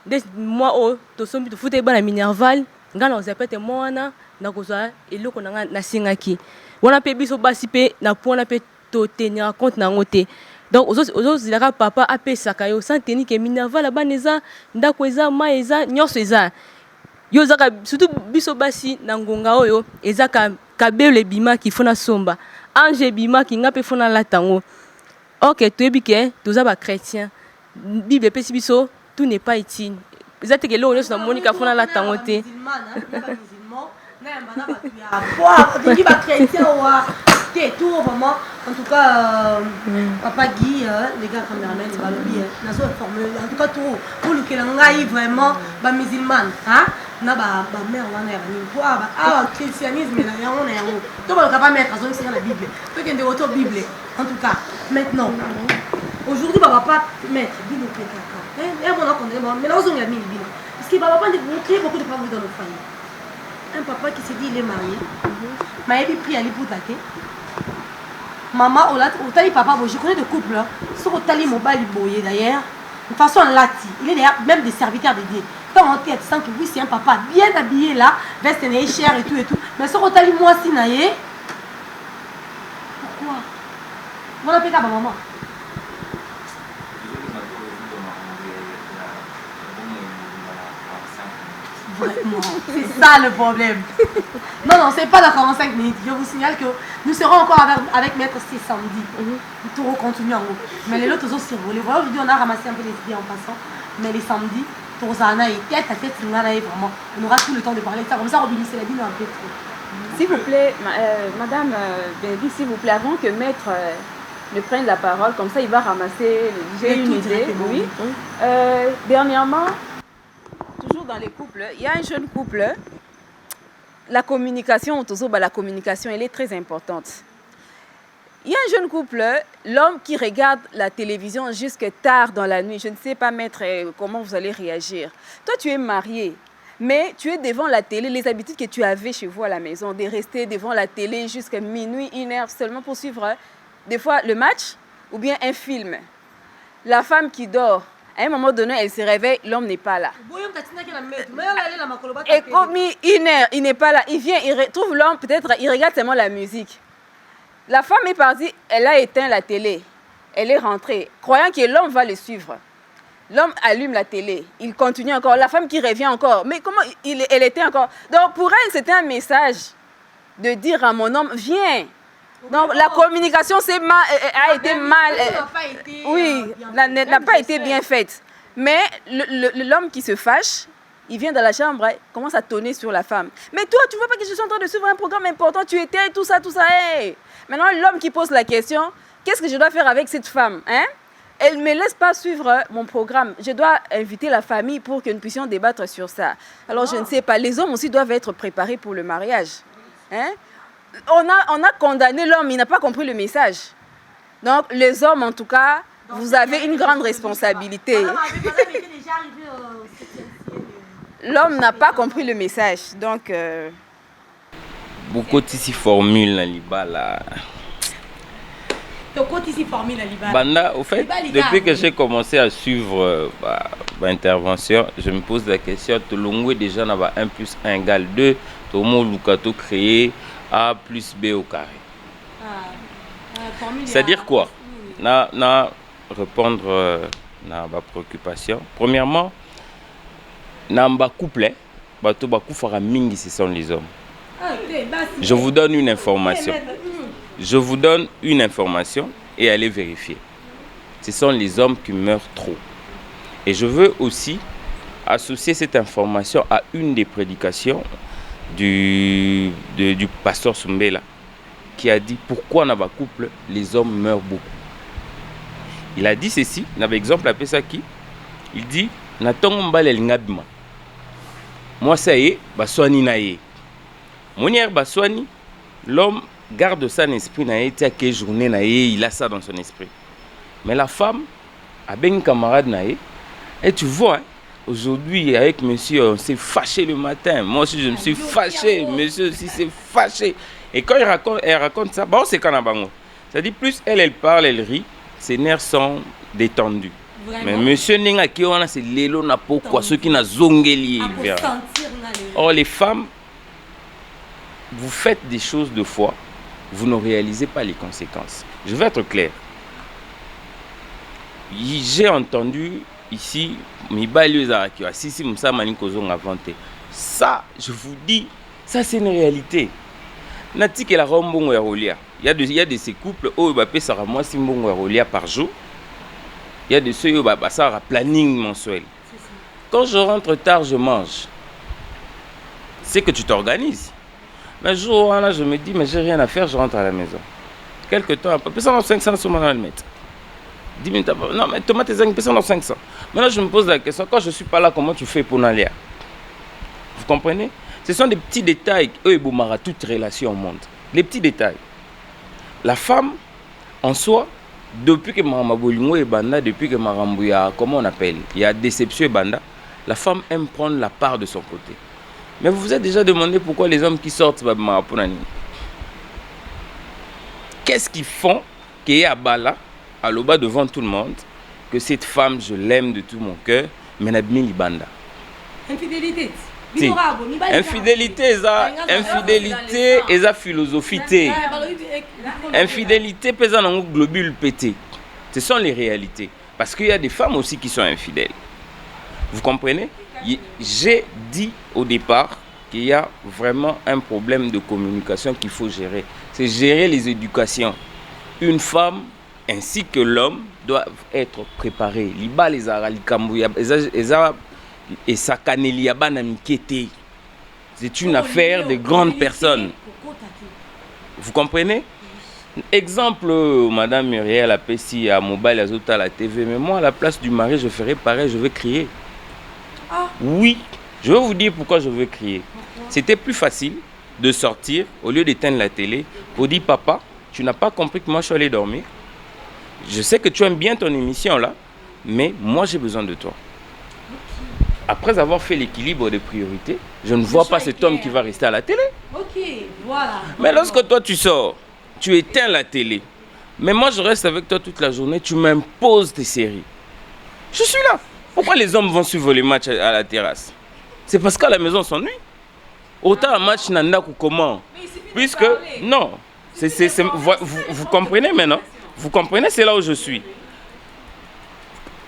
Des mois au to sombi to fouté ba na minerval, ngana on peut-être moi na koza eloko nanga na singaki. Wana pe biso basi pe na pona pe to tenir compte na ngote. Donc aux zilaka papa ape sakayo sans tenir que minerval la baneza ndako eza ma eza nyonso eza. Yo zaka surtout biso basi na ngonga oyo ezaka kabele bima ki fona somba. Ange bima ki ngape fona latango. Ok, tu es bien, tous les chrétiens. Bible pésibiso, tout n'est pas utile. Vous êtes que l'eau est sur la Monica Fona la tangote. En tout cas, papa Guy, les gars caméramans, ils vont bien. En tout cas, tout pour le Kélangaï vraiment, bah musulman, hein? Na ba mère wana ya bani quoi christianisme na yango na yango to ba ka pas mettre à zone sur la Bible to que de auto Bible en tout cas maintenant aujourd'hui ba papa mettre Bible au kaka et bon on mais là on a mis Bible parce que ba papa vous créez beaucoup de problèmes dans nos familles un papa qui s'est dit il est marié mais il pris à l'hypothèque maman au tali papa je connais de couples sur au tali mobile boyé d'ailleurs de façon lati il est d'ailleurs même des serviteurs de Dieu. Quand on tête sent que oui c'est un papa bien habillé là, veste n'est cher et tout, mais ce rotali moi si naïe. Pourquoi? Mon appel à maman. Vraiment, c'est ça le problème. Non, c'est pas dans 45 minutes. Je vous signale que nous serons encore avec Maître ce samedi. Tout continue en haut. Mais les autres aussi, vous les voyez, aujourd'hui on a ramassé un peu les idées en passant. Mais les samedis, pour ça, on a tête à tête, vraiment. On aura tout le temps de parler de ça. Comme ça, Robin, c'est la vie un peu trop. S'il vous plaît, Madame Bénédicte, s'il vous plaît, avant que Maître ne prenne la parole, comme ça il va ramasser. J'ai une idée. Oui. Dernièrement, toujours dans les couples, il y a un jeune couple. La communication, elle est très importante. Il y a un jeune couple, l'homme qui regarde la télévision jusque tard dans la nuit. Je ne sais pas, Maître, comment vous allez réagir. Toi, tu es marié, mais tu es devant la télé. Les habitudes que tu avais chez vous à la maison, de rester devant la télé jusqu'à minuit, 1 heure seulement pour suivre des fois le match ou bien un film. La femme qui dort, À un moment donné, elle se réveille, l'homme n'est pas là. Et comme 1 heure, il n'est pas là, il vient, il retrouve l'homme, peut-être il regarde seulement la musique. La femme est partie, elle a éteint la télé. Elle est rentrée, croyant que l'homme va le suivre. L'homme allume la télé, il continue encore. La femme qui revient encore. Mais comment elle était encore. Donc pour elle, c'était un message de dire à mon homme, viens. Donc la communication a été mal. Oui, n'a pas été bien faite. Mais l'homme qui se fâche, il vient dans la chambre, commence à tonner sur la femme. Mais toi, tu vois pas que je suis en train de suivre un programme important, tu étais, tout ça. Hey. Maintenant, l'homme qui pose la question, qu'est-ce que je dois faire avec cette femme, hein? Elle ne me laisse pas suivre mon programme. Je dois inviter la famille pour que nous puissions débattre sur ça. Alors, je ne sais pas. Les hommes aussi doivent être préparés pour le mariage. Hein? On a condamné l'homme, il n'a pas compris le message. Donc, les hommes, en tout cas, vous avez une grande responsabilité. L'homme n'a pas compris le message. Donc... Beaucoup de formules dans l'Iba là. Banda, au fait, depuis que j'ai commencé à suivre ma intervention, je me pose la question, tout le monde déjà n'a pas 1 plus 1 égale 2, tout le monde a créé A plus B au carré. C'est-à-dire quoi? Na répondre à ma préoccupation. Premièrement, dans le couple, ce sont les hommes. Je vous donne une information. Je vous donne une information et allez vérifier. Ce sont les hommes qui meurent trop. Et je veux aussi associer cette information à une des prédications du pasteur Soumbela qui a dit pourquoi dans le couple les hommes meurent beaucoup. Il a dit ceci, il avait exemple appelé ça qui? Il dit moi ça y est, baswani na ye. Monière baswani, l'homme garde ça en esprit, que journée il a ça dans son esprit. Mais la femme a bien un camarade et tu vois, hein, aujourd'hui avec monsieur, on s'est fâché le matin. Moi aussi je me suis fâché, monsieur aussi s'est fâché. Et quand elle raconte ça, bon c'est Kanabango. Ça dit plus elle parle, elle rit, ses nerfs sont détendus. Vraiment? Mais monsieur Nenga qui on a c'est l'élo na pourquoi ceux qui n'a zongeli. Or les femmes, vous faites des choses de foi. Vous ne réalisez pas les conséquences. Je vais être clair. J'ai entendu ici, ça, je vous dis, ça c'est une réalité. Il y a de ces couples où il y a par jour. Il y a de ceux où il y a planning mensuel. Quand je rentre tard, je mange. C'est que tu t'organises. Mais un jour, là, je me dis, mais j'ai rien à faire, je rentre à la maison. Quelque temps après, personne dans 500 sur mon almette. 10 minutes après, non, mais tomates et personne dans 500. Maintenant, je me pose la question, quand je ne suis pas là, comment tu fais pour n'aller? Vous comprenez? Ce sont des petits détails, eux et Boumara, toute relation au monde. Les petits détails. La femme, en soi, depuis que Maramba Bolingo et Banda, depuis que Marambo, comment on appelle, il y a déception et Banda, la femme aime prendre la part de son côté. Mais vous vous êtes déjà demandé pourquoi les hommes qui sortent qu'est-ce qu'ils font qu'il y a Bala, à l'oba devant tout le monde, que cette femme, je l'aime de tout mon cœur, mais n'a pas Banda. Infidélité. Si. Infidélité, et sa philosophie. Infidélité, pesa dans un globule pété. Ce sont les réalités. Parce qu'il y a des femmes aussi qui sont infidèles. Vous comprenez? J'ai dit au départ qu'il y a vraiment un problème de communication qu'il faut gérer. C'est gérer les éducations. Une femme ainsi que l'homme doivent être préparés. Liba les et c'est une affaire de grandes personnes. Vous comprenez? Exemple, Madame Muriel a Pessi à Mobile Azota à la TV, mais moi à la place du mari, je ferai pareil, je vais crier. Oui, je vais vous dire pourquoi je veux crier. C'était plus facile de sortir au lieu d'éteindre la télé pour dire papa, tu n'as pas compris que moi je suis allé dormir. Je sais que tu aimes bien ton émission là, mais moi j'ai besoin de toi. Après avoir fait l'équilibre des priorités, je ne vois pas cet homme qui va rester à la télé. Ok, voilà. Mais lorsque toi tu sors, tu éteins la télé. Mais moi je reste avec toi toute la journée, tu m'imposes tes séries. Je suis là. Pourquoi les hommes vont suivre les matchs à la terrasse? C'est parce qu'à la maison, on s'ennuie. Autant un match n'a comment? Puisque, non, vous comprenez maintenant? Vous comprenez, c'est là où je suis.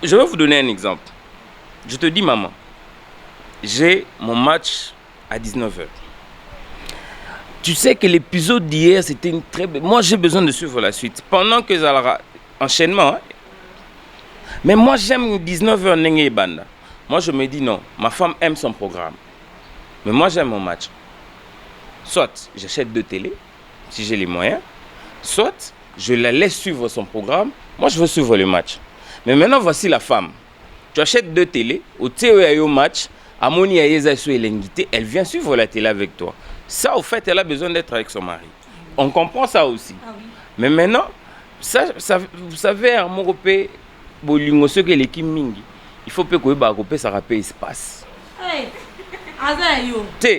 Je vais vous donner un exemple. Je te dis, maman, j'ai mon match à 19h. Tu sais que l'épisode d'hier, c'était une très belle... Moi, j'ai besoin de suivre la suite. Pendant que ça aura enchaînement. Hein? Mais moi, j'aime 19h Nengue Banda. Moi, je me dis non. Ma femme aime son programme. Mais moi, j'aime mon match. Soit j'achète 2 télés, si j'ai les moyens. Soit je la laisse suivre son programme. Moi, je veux suivre le match. Mais maintenant, voici la femme. Tu achètes 2 télés. Au TEAO match, Amoni Ayeza Sou Elengite, elle vient suivre la télé avec toi. Ça, au fait, elle a besoin d'être avec son mari. On comprend ça aussi. Ah oui. Mais maintenant, ça, vous savez, à Moropé, Bolingo, ce que l'équipe Mingi, il faut que ça rappelle espace. Hey.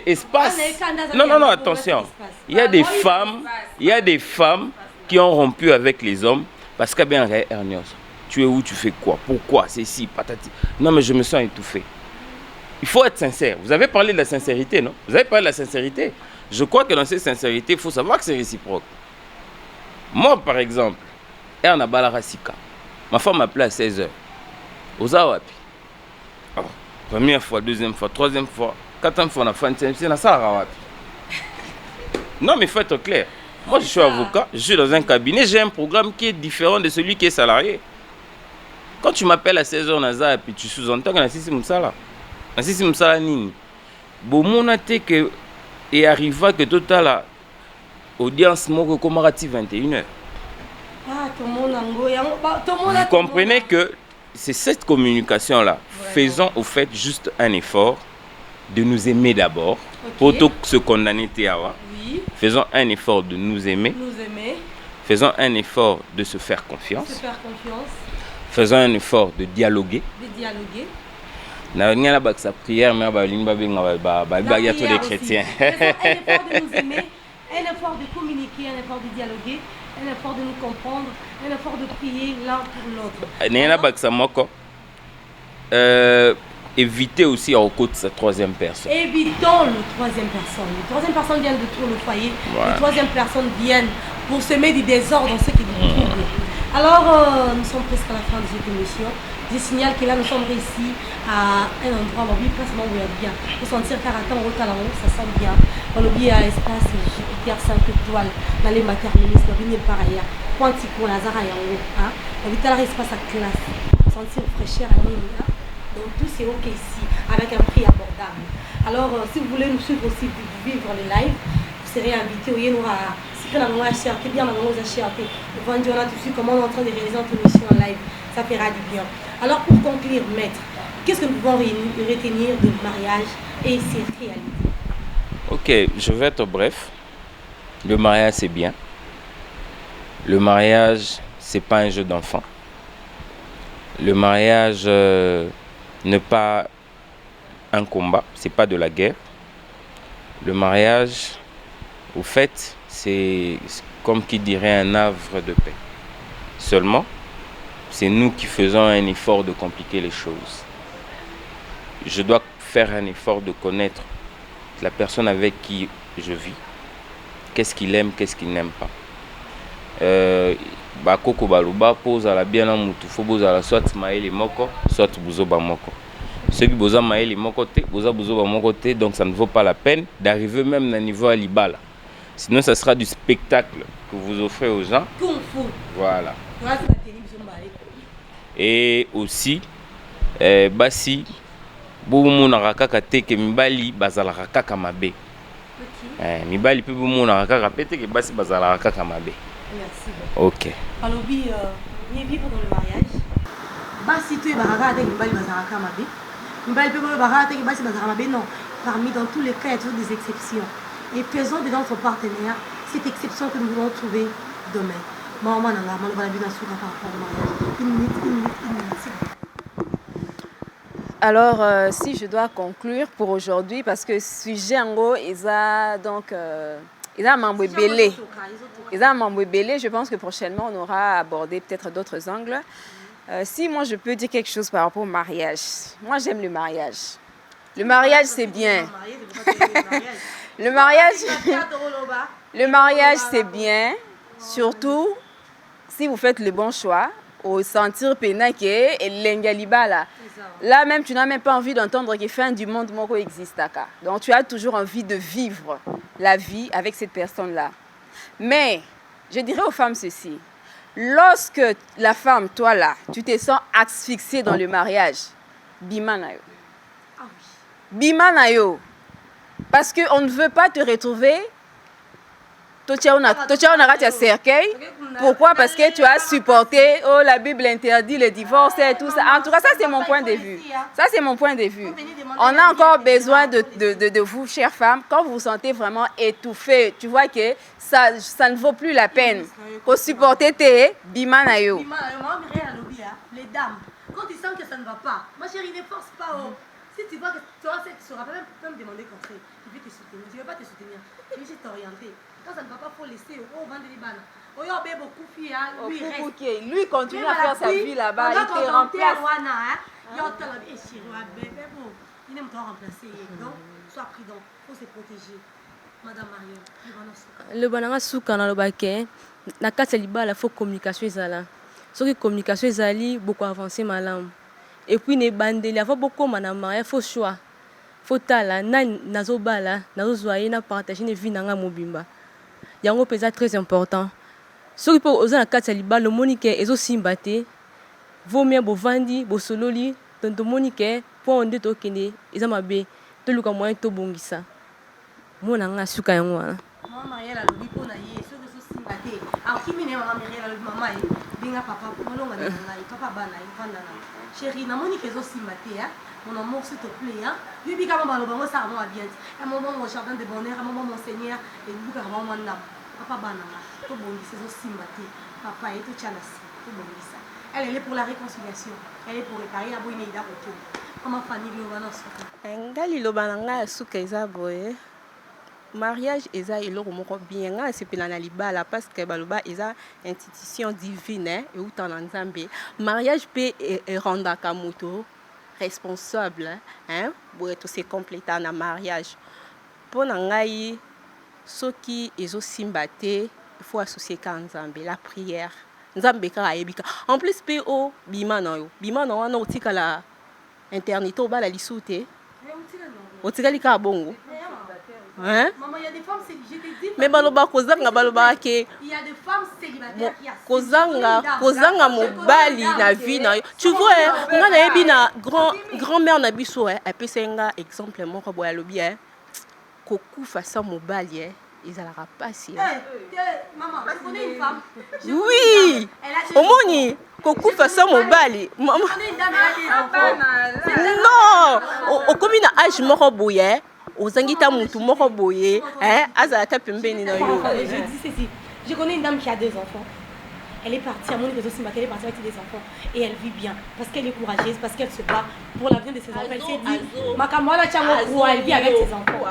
Espace. Non, attention. Il y a des femmes qui ont rompu avec les hommes parce que bien Ernios, tu es où, tu fais quoi, pourquoi, c'est si, patati. Non, mais je me sens étouffé. Il faut être sincère. Vous avez parlé de la sincérité, non? Vous avez parlé de la sincérité. Je crois que dans cette sincérité, il faut savoir que c'est réciproque. Moi, par exemple, Erna Balarasika, ma femme m'a appelé à 16h. Ozawapi. Première fois, deuxième fois, troisième fois, quatrième fois, on a fait une salle. Non, mais il faut être clair. Moi, je suis avocat, je suis dans un cabinet, j'ai un programme qui est différent de celui qui est salarié. Quand tu m'appelles à 16h, Naza, et puis tu sous-entends que Nassisi Moussala. Nassisi Moussala Nini. Bon, mon athée que. Et arriva que total audience moko komarati 21h. Vous comprenez que c'est cette communication-là. Faisons au fait juste un effort de nous aimer d'abord. Pour tout se condamner Théawa. Oui. Faisons un effort de nous aimer. Faisons un effort de se faire confiance. Faisons un effort de dialoguer. Na ngala ba sa prière mais ba limba benga ba ya tous les chrétiens. Un effort de nous aimer, un effort de communiquer, un effort de dialoguer, un effort de nous comprendre, un effort de prier l'un pour l'autre. Nena ba sa moko. Éviter aussi en côté sa troisième personne. Évitons le troisième personne. Le troisième personne vient de tout le foyer. La troisième personne vient pour semer du désordre dans ce qui nous trouble. Alors, nous sommes presque à la fin de cette émission. Je signale que là, nous sommes ici à un endroit où il passe bien. Pour sentir qu'à raton au talent, ça sent bien. On oublie à espace Jupiter 5 étoiles dans les matérialistes, on vient par ailleurs. Quantico, Lazara et en haut. On vient à l'espace à classe. Sentir fraîcheur à l'île. Donc, tout c'est OK ici, avec un prix abordable. Alors, si vous voulez nous suivre aussi, vivre les lives, vous serez invité au Yénoura. Si vous avez acheté, bien, on a acheté. Vendez, on a tout de suite comment on est en train de réaliser notre émission en live. Ça fera du bien. Alors pour conclure, maître, qu'est-ce que nous pouvons retenir du mariage et ses réalités? Ok, je vais être bref. Le mariage, c'est bien. Le mariage, c'est pas un jeu d'enfant. Le mariage n'est pas un combat, c'est pas de la guerre. Le mariage, au fait, c'est comme qui dirait un havre de paix. Seulement, c'est nous qui faisons un effort de compliquer les choses. Je dois faire un effort de connaître la personne avec qui je vis. Qu'est-ce qu'il aime, qu'est-ce qu'il n'aime pas. Bakoko baluba pose à la bien en mutu. Faut boza la soit maëli moko, soit buzoba moko. Ceux qui boza maëli moko te, boza buzoba moko te, donc ça ne vaut pas la peine d'arriver même à niveau à l'ibala. Sinon, ça sera du spectacle que vous offrez aux gens. Kung fu. Voilà. Et aussi, basi, boumou narakaka te ke mibali bazala kaka mabe. Mibali pe boumou narakaka pete ke basi bazala kaka mabe. Merci. Ok. Alors, bien vivre dans le mariage. Basi tu es baraka te mibali bazala kaka mabe. Mibali pe boumou baraka te ke basi bazala mabe. Non, parmi dans tous les cas, il y a toujours des exceptions. Et faisons de notre partenaire cette exception que nous voulons trouver demain. Maman, on va la bien assurer par rapport au mariage. Une minute. Alors, si je dois conclure pour aujourd'hui, parce que sujet en gros, ils ont donc ils ont membre belé. Je pense que prochainement, on aura abordé peut-être d'autres angles. Si moi je peux dire quelque chose par rapport au mariage, moi j'aime le mariage. Le mariage c'est bien. Le mariage, le mariage c'est bien, surtout si vous faites le bon choix, au sentir pénaque et l'engaliba là. Là même tu n'as même pas envie d'entendre que fin du monde moko existe. Donc tu as toujours envie de vivre la vie avec cette personne là. Mais je dirais aux femmes ceci. Lorsque la femme, toi là, tu te sens asphyxiée dans le mariage, bima na yo. Bima na yo. Parce qu'on ne veut pas te retrouver. Cercueil. Pourquoi? Parce que tu as supporté, oh la Bible interdit le divorce et tout ça. En tout cas, ça c'est mon point de vue. Ça c'est mon point de vue. On a encore besoin de vous, chères femmes, quand vous vous sentez vraiment étouffée, tu vois que ça ne vaut plus la peine. Pour supporter tes bima na yo. Les dames, quand tu sens que ça ne va pas, ma chérie, ne force pas. Si tu vois que toi, tu ne sauras pas même demander conseil. Tu veux te soutenir. Tu ne veux pas te soutenir. Tu veux juste t'orienter. Quand ça ne va pas, il faut laisser au vent de l'Iban. Lui continue à faire sa vie là-bas. Il te remplace. Donc, sois prudent. Il faut se protéger. Madame Marion, le bananga souka na lobake na kati ya libala faut communication ezala. Soki communication ezali beaucoup avancer malamu. Et puis ne bandeli faut beaucoup na mariage faut choix. Faut tala na nazobala nazozoye na partager ne vie nanga mobimba. Yango pesa très important. Soki po oza na kati ya libala monike ezosimba te. Vaut mieux bovandi bosololi tonto monike po onde tokende eza mabe toluka moyen to bongisa. Mona nga suka yango wana. Mama Marielle a lobi pona ye soki ezosimba te. Alors kimi ne mama Marielle alobi mama ye binga papa molonga na ngai papa bana ye vanda na. Chérie na monike ezosimba te hein. Mon amour s'il te plaît hein. Bibi kama balo bango ça moi bien. Un moment mon jardin de bonheur, un moment mon Seigneur et buka mama na. Papa bana to bongisa ezosimba te. Papa et to chalasi to bongisa. Elle est pour la réconciliation. Elle est pour réparer la boine ida retour. Comment Fanny Lobana suka. Ngali lobana nga suka eza boye. Mariage eza eloko moko bien nga sepela na libala parce que baloba eza institution divine et uta na Nzambe. Mariage peut rendre ka moto responsable hein boye to se compléter na mariage. Pona ngai soki ezosimba te il faut associer ka Nzambe la prière. Nzambe ka ayebika. En plus PO bima na yo. Bima na wana otika la internet obala lisute. Otika lika bongo. Hein? Maman, il y a des femmes célibataires. Mais baloba kozanga baloba ke il y a des femmes célibataires qui kozanga mobali na vie na yo. Tu vois nga na yebi na grand-mère na biso elle peut senga exemple moko boya lobi kokufa sa mobali ezalaka pasi. Maman, tu connais une femme? Oui. Omoni kokufa sa mobali. Non, okomi na âge moko boye. Ozangita mutu moko boye azalaka pembeni na yo. Je dis ceci, je connais une dame qui a 2 enfants. Elle est partie à mon église aussi, elle est partie avec des enfants et elle vit bien parce qu'elle est courageuse, parce qu'elle se bat pour l'avenir de ses enfants. Elle s'est dit Makamwala Tchango, elle vit avec ses enfants.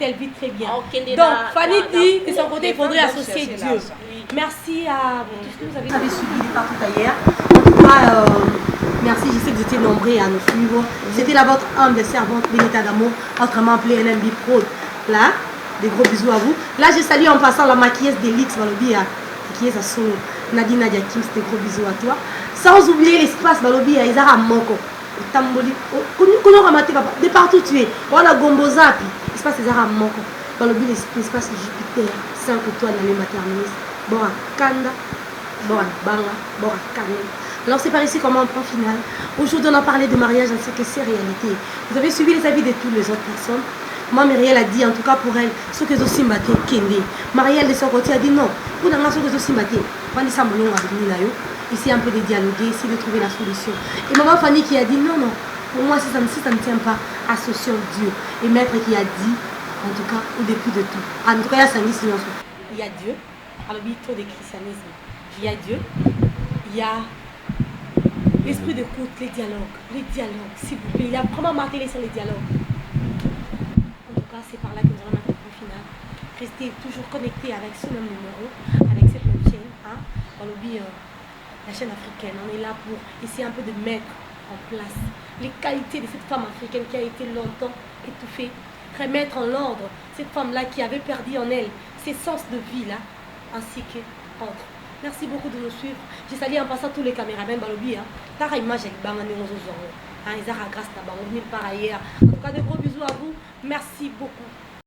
Elle vit très bien. Donc Fanny dit de son côté il faudrait associer Dieu. Merci à tout ce que vous avez suivi partout ailleurs. En tout cas, merci, je sais que vous étiez nombreux à nous suivre. C'était la votre humble servante Benita d'amour, autrement appelée NMB Pro. Là, des gros bisous à vous. Là, je salue en passant la maquilleuse d'Elix Balobi, qui est à son Nadina Diakim, des gros bisous à toi. Sans oublier l'espace Balobi à Isara Moko. Tamboli, de partout tu es. Voilà Gombozapi, l'espace Isara Moko. Balobi, l'espace Jupiter, 5 étoiles dans les maternistes. Bon, Kanda, bon, Banga, bon, Kanda. Alors c'est par ici comment on prend final. Aujourd'hui on a parlé de mariage, on sait que c'est réalité. Vous avez suivi les avis de toutes les autres personnes. Moi Myriel a dit en tout cas pour elle, ce que je suis batté, Kende. Marielle de son côté a dit non. Pour dans ce que je suis batté, on dit ça ici un peu de dialoguer, essayer de trouver la solution. Et maman Fanny qui a dit non, non. Pour moi si ça ne tient pas, associons Dieu. Et maître qui a dit, en tout cas, au début de tout. En tout cas il y a Dieu. Alors il y a trop de christianisme. Il y a Dieu. Il y a l'esprit d'écoute, les dialogues, s'il vous plaît. Il a vraiment martelé sur les dialogues. En tout cas, c'est par là que nous allons mettre le point final. Restez toujours connectés avec ce même numéro, avec cette même chaîne. Hein. On oublie la chaîne africaine, on est là pour essayer un peu de mettre en place les qualités de cette femme africaine qui a été longtemps étouffée, remettre en ordre cette femme-là qui avait perdu en elle ses sens de vie-là, ainsi que autres. Merci beaucoup de nous suivre. Je salue en passant tous les caméramans Balobi. Tara image avec Bangani Ozo Zongo. Ils ont grâce à Bango, nulle part ailleurs. En tout cas, de gros bisous à vous. Merci beaucoup.